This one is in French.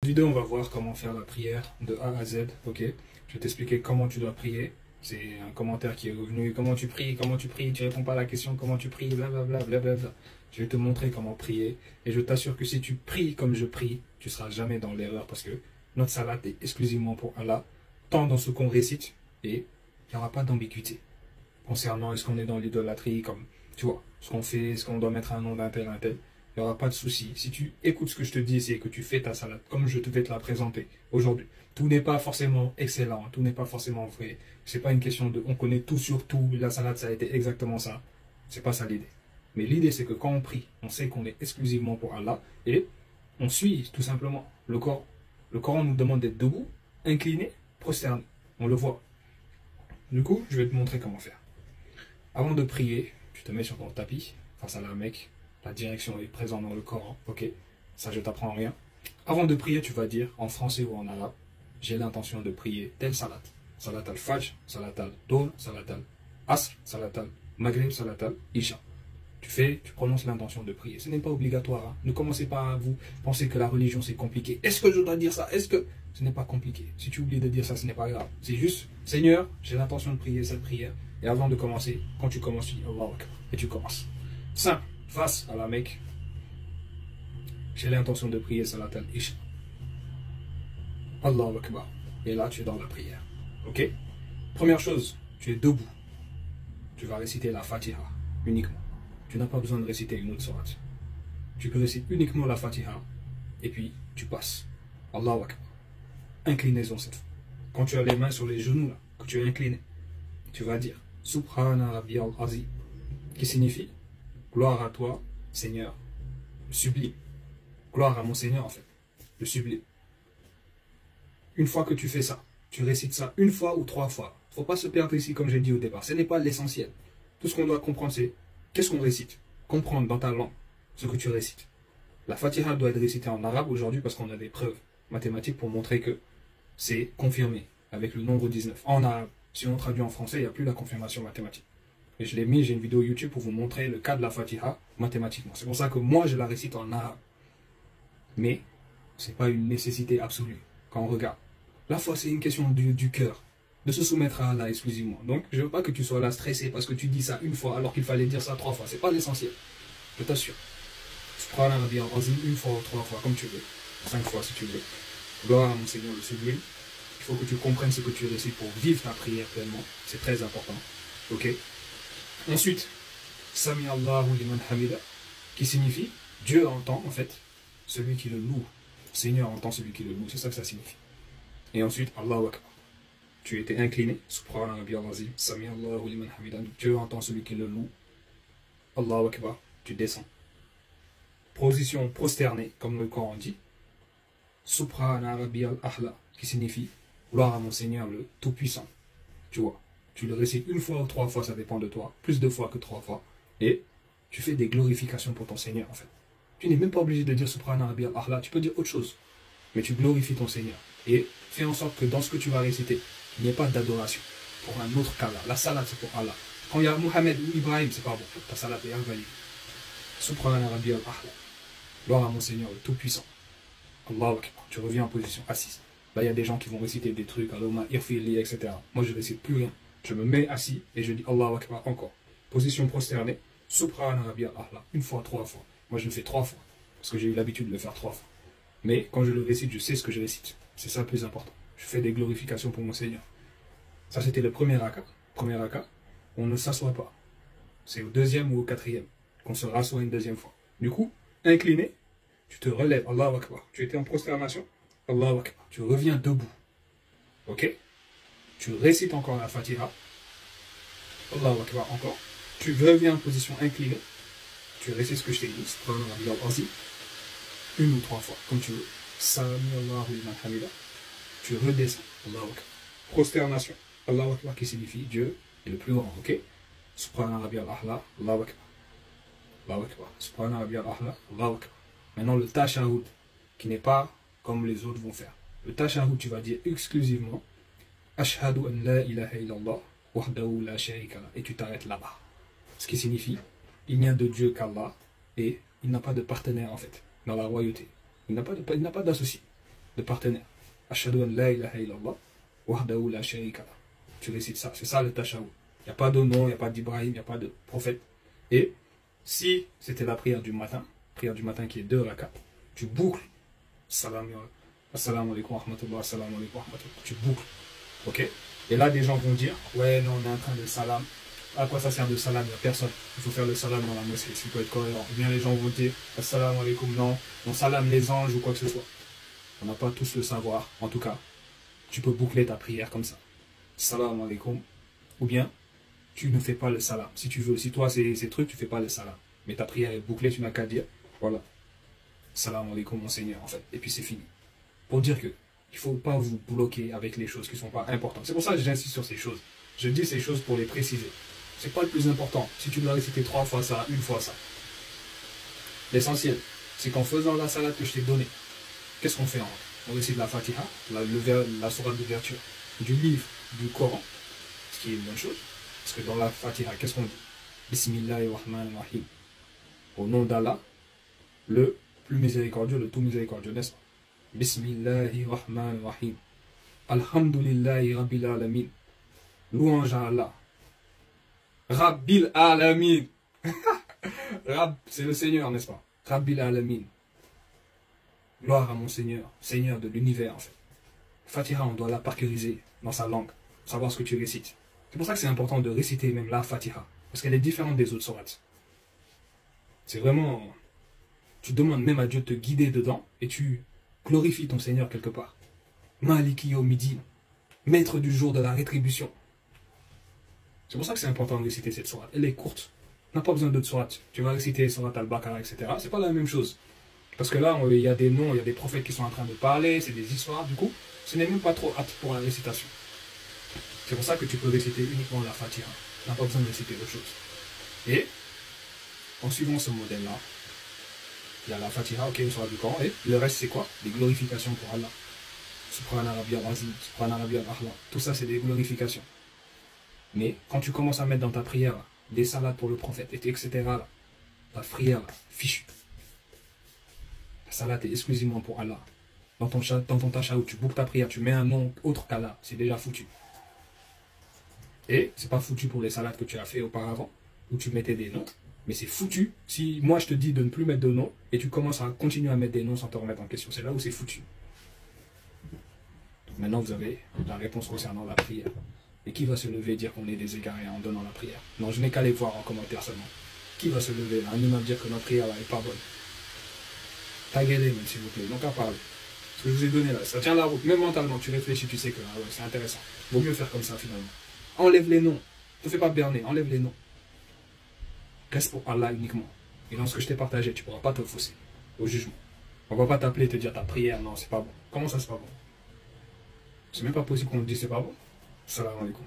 Vidéo, on va voir comment faire la prière de A à Z, ok? Je vais t'expliquer comment tu dois prier. C'est un commentaire qui est revenu. Comment tu pries, tu réponds pas à la question, comment tu pries, blablabla, blablabla. Je vais te montrer comment prier. Et je t'assure que si tu pries comme je prie, tu seras jamais dans l'erreur parce que notre salat est exclusivement pour Allah, tant dans ce qu'on récite, et il n'y aura pas d'ambiguïté. Concernant est-ce qu'on est dans l'idolâtrie, comme, tu vois, ce qu'on fait, est-ce qu'on doit mettre un nom d'un tel, un tel. Il n'y aura pas de souci. Si tu écoutes ce que je te dis et que tu fais ta salade comme je vais te la présenter aujourd'hui, tout n'est pas forcément excellent, tout n'est pas forcément vrai. C'est pas une question de on connaît tout sur tout, la salade ça a été exactement ça. C'est pas ça l'idée. Mais l'idée c'est que quand on prie, on sait qu'on est exclusivement pour Allah et on suit tout simplement le Coran. Le Coran nous demande d'être debout, incliné, prosterné. On le voit. Du coup, je vais te montrer comment faire. Avant de prier, tu te mets sur ton tapis face à la Mecque. La direction est présente dans le Coran, ok? Ça, je t'apprends rien. Avant de prier, tu vas dire, en français ou en arabe, j'ai l'intention de prier telle salat. Salat al-Fajr, salat al-Dhuhr, salat al-Asr, salat al-Maghrib, salat al-Isha. Tu prononces l'intention de prier. Ce n'est pas obligatoire. Hein. Ne commencez pas à vous penser que la religion c'est compliqué. Est-ce que je dois dire ça? Est-ce que... Ce n'est pas compliqué. Si tu oublies de dire ça, ce n'est pas grave. C'est juste, Seigneur, j'ai l'intention de prier cette prière. Et avant de commencer, quand tu commences, tu dis Allahu Akbar. Et tu commences. Simple. Face à la Mecque, j'ai l'intention de prier Salat al-Isha. Allahu Akbar. Et là, tu es dans la prière. Ok? Première chose, tu es debout. Tu vas réciter la Fatiha uniquement. Tu n'as pas besoin de réciter une autre sourate. Tu peux réciter uniquement la Fatiha et puis tu passes. Allahu Akbar. Inclinaison cette fois. Quand tu as les mains sur les genoux, là, que tu es incliné, tu vas dire Subhana Rabbiyal Azim, qui signifie gloire à toi, Seigneur, le sublime. Gloire à mon Seigneur, en fait, le sublime. Une fois que tu fais ça, tu récites ça une fois ou trois fois. Il ne faut pas se perdre ici, comme j'ai dit au départ. Ce n'est pas l'essentiel. Tout ce qu'on doit comprendre, c'est qu'est-ce qu'on récite. Comprendre dans ta langue ce que tu récites. La Fatiha doit être récitée en arabe aujourd'hui parce qu'on a des preuves mathématiques pour montrer que c'est confirmé avec le nombre 19. En arabe, si on traduit en français, il n'y a plus la confirmation mathématique. Et je l'ai mis, j'ai une vidéo YouTube pour vous montrer le cas de la Fatiha mathématiquement. C'est pour ça que moi, je la récite en arabe. Mais, ce n'est pas une nécessité absolue quand on regarde. La foi, c'est une question du cœur, de se soumettre à Allah exclusivement. Donc, je ne veux pas que tu sois là stressé parce que tu dis ça une fois alors qu'il fallait dire ça trois fois. Ce n'est pas l'essentiel. Je t'assure. Subhana Rabbiyal Azim une fois ou trois fois, comme tu veux. 5 fois si tu veux. Gloire à mon Seigneur le sublime. Il faut que tu comprennes ce que tu récites pour vivre ta prière pleinement. C'est très important. Ok? Ensuite, Sami Allahu liman hamida, qui signifie Dieu entend en fait celui qui le loue. Le Seigneur entend celui qui le loue. C'est ça que ça signifie. Et ensuite, Allahu Akbar. Tu étais incliné. Subhana Rabbiyal Azim. Sami Allahu liman hamida. Dieu entend celui qui le loue. Allahu Akbar. Tu descends. Position prosternée, comme le Coran dit. Subhana Rabbiyal Ahla, qui signifie gloire à mon Seigneur le Tout-Puissant. Tu vois, tu le récites une fois ou trois fois, ça dépend de toi, plus de fois que trois fois, et tu fais des glorifications pour ton Seigneur en fait. Tu n'es même pas obligé de dire Subhana Rabbiyal Ahla, tu peux dire autre chose, mais tu glorifies ton Seigneur. Et fais en sorte que dans ce que tu vas réciter, il n'y ait pas d'adoration pour un autre qu'Allah. La salade c'est pour Allah. Quand il y a Mohamed ou Ibrahim, c'est pas bon, ta salade est invalide. Subhana Rabbiyal Ahla, gloire à mon Seigneur le Tout-Puissant. Allahu Akbar, tu reviens en position assise. Là, il y a des gens qui vont réciter des trucs, Allahumma irfirli, etc. Moi, je ne récite plus rien. Je me mets assis et je dis Allahu Akbar encore. Position prosternée, Subhana Rabbiyal Ahla, une fois, trois fois. Moi, je le fais trois fois, parce que j'ai eu l'habitude de le faire trois fois. Mais quand je le récite, je sais ce que je récite. C'est ça le plus important. Je fais des glorifications pour mon Seigneur. Ça, c'était le premier raka. Premier raka, on ne s'assoit pas. C'est au deuxième ou au quatrième qu'on se rassoit une deuxième fois. Du coup, incliné, tu te relèves, Allahu Akbar. Tu étais en prosternation, Allahu Akbar. Tu reviens debout. Ok? Tu récites encore la Fatiha. Allahu Akbar encore. Tu reviens en position inclinée. Tu récites ce que je t'ai dit. Une ou trois fois, comme tu veux. Sami Allahu liman hamida. Tu redescends, Allahu Akbar. Prosternation, Allahu Akbar qui signifie Dieu est le plus grand. Ok? Subhana Rabbiyal Ahla, Allahu Akbar. Allahu Akbar. Subhana Rabbiyal Ahla, Allahu Akbar. Maintenant, le tashahhud, qui n'est pas comme les autres vont faire. Le tashahhud, tu vas dire exclusivement Ashhadu an la ilaha illallah wahdahu la sharika la. Et tu t'arrêtes là-bas. Ce qui signifie il n'y a de Dieu qu'Allah et il n'a pas de partenaire en fait dans la royauté. Il n'a pas d'associé. de partenaires. Ashhadu an la ilaha illallah, wahdahu la sharika lah. Tu récites ça, c'est ça le tashahhud. Il n'y a pas de nom, il n'y a pas d'Ibrahim, il n'y a pas de prophète. Et si c'était la prière du matin qui est 2 rakats, tu boucles. Assalamu alaikum wa rahmatullah, assalamu alaikum wa rahmatullah. Tu boucles. Ok? Et là, des gens vont dire, ouais, non, on est en train de salam. À quoi ça sert de salam? Il n'y a personne. Il faut faire le salam dans la mosquée, s'il peut être cohérent. Ou bien les gens vont dire, assalamu alaikum, non, on salame les anges ou quoi que ce soit. On n'a pas tous le savoir. En tout cas, tu peux boucler ta prière comme ça. Salam alaikum. Ou bien, tu ne fais pas le salam. Si tu veux, si toi, ces trucs, tu ne fais pas le salam. Mais ta prière est bouclée, tu n'as qu'à dire, voilà. Salam alaikum, mon Seigneur, en fait. Et puis c'est fini. Pour dire que il ne faut pas vous bloquer avec les choses qui ne sont pas importantes. C'est pour ça que j'insiste sur ces choses. Je dis ces choses pour les préciser. Ce n'est pas le plus important. Si tu dois réciter 3 fois ça, 1 fois ça. L'essentiel, c'est qu'en faisant la salade que je t'ai donnée, qu'est-ce qu'on fait? On récite la Fatiha, la sourate d'ouverture du livre du Coran, ce qui est une bonne chose. Parce que dans la Fatiha, qu'est-ce qu'on dit? Bismillahirrahmanirrahim. Au nom d'Allah, le plus miséricordieux, le tout miséricordieux, n'est-ce pas? Bismillahirrahmanirrahim. Alhamdulillahi Rabbil Alamin. Louange à Allah. Rabbil Alamin. Rab, c'est le Seigneur, n'est-ce pas? Rabbil Alamin. Gloire à mon Seigneur, Seigneur de l'univers en fait. Fatiha, on doit la parcuriser dans sa langue, savoir ce que tu récites. C'est pour ça que c'est important de réciter même la Fatiha, parce qu'elle est différente des autres sourates. C'est vraiment... Tu demandes même à Dieu de te guider dedans, et tu glorifies ton Seigneur quelque part. Maliki Yawmiddin, maître du jour de la rétribution. C'est pour ça que c'est important de réciter cette sourate. Elle est courte. On n'a pas besoin d'autres sourates. Tu vas réciter sourate al-Baqarah, etc. C'est pas la même chose. Parce que là, il y a des noms, il y a des prophètes qui sont en train de parler, c'est des histoires, du coup, ce n'est même pas trop apte pour la récitation. C'est pour ça que tu peux réciter uniquement la Fatiha. Tu n'as pas besoin de réciter d'autres choses. Et, en suivant ce modèle-là, il y a la Fatiha, ok, une sourate du Coran, et le reste, c'est quoi? Des glorifications pour Allah. Subhana Rabbiyal Azim, Subhana Rabbiyal A'la. Tout ça, c'est des glorifications. Mais, quand tu commences à mettre dans ta prière, des salades pour le prophète, etc., là, ta prière, là, fichue. La salade est exclusivement pour Allah. Dans ton tashahhud où tu boucles ta prière, tu mets un nom autre qu'Allah, c'est déjà foutu. Et c'est pas foutu pour les salades que tu as fait auparavant, où tu mettais des noms, mais c'est foutu si moi je te dis de ne plus mettre de noms, et tu commences à continuer à mettre des noms sans te remettre en question. C'est là où c'est foutu. Donc maintenant vous avez la réponse concernant la prière. Et qui va se lever et dire qu'on est des égarés en donnant la prière? Non, je n'ai qu'à les voir en commentaire seulement. Qui va se lever là, un imam dire que notre prière là est pas bonne? Taguez-les même s'il vous plaît, donc à parler. Ce que je vous ai donné là, ça tient la route, même mentalement, tu réfléchis, tu sais que ah ouais, c'est intéressant. Vaut mieux faire comme ça finalement. Enlève les noms, ne te fais pas berner, enlève les noms. Reste pour Allah uniquement. Et dans ce que je t'ai partagé, tu ne pourras pas te fausser au jugement. On ne va pas t'appeler et te dire ta prière, non, c'est pas bon. Comment ça c'est pas bon? C'est même pas possible qu'on te dise c'est pas bon. Salam alaikum.